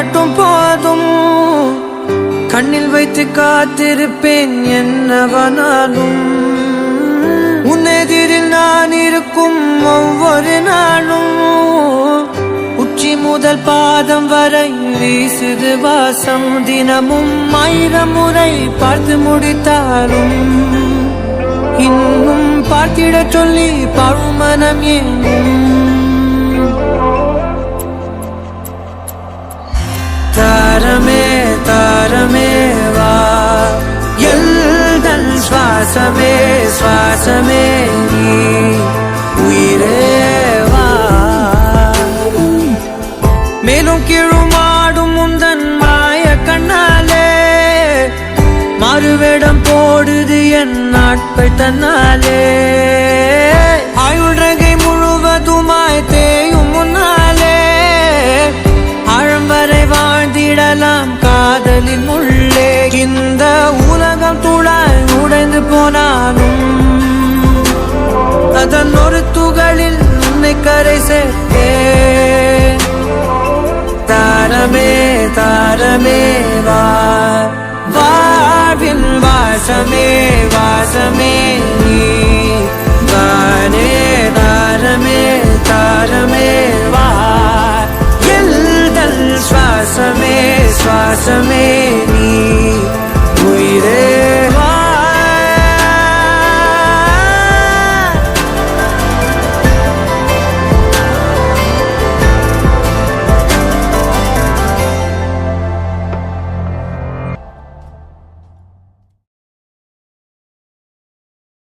மட்டும் போதும், கண்ணில் வைத்து காத்திருப்பேன் என்னவனாலும். உன்னெதிரில் நான் இருக்கும் ஒவ்வொரு நாளும், உச்சி முதல் பாதம் வரை வீசுது வாசம். தினமும் 1000 முறை பார்த்து முடித்தாலும், இன்னும் பார்த்திட சொல்லி பழுமனம் ஏங்கும். தாரமே தாரமே வா, எல்தன் சுவாசமே சுவாசமே நீ, உயிரே வா. மேலும் கீழுமாடும் முந்தன் மாய கண்ணாலே, மாறுவேடம் போடுது என் நாட்கள் தன்னாலே. ஆயுள்ரகை முழுவதுமாய் தேயும் முன்னாலே, ஆழம் வரை வாழ்ந்திடலாம் காதலின் உள்ளே. இந்த உலகம் துளாய் உடைந்து போனாலும், அதன் ஒரு துகளில் உன்னை கரை சேர்த்தேன். தாரமே தாரமே வா, வாழ்வின் வாசமே வாசமே நீ, தானே தாரமே தாரமே வா.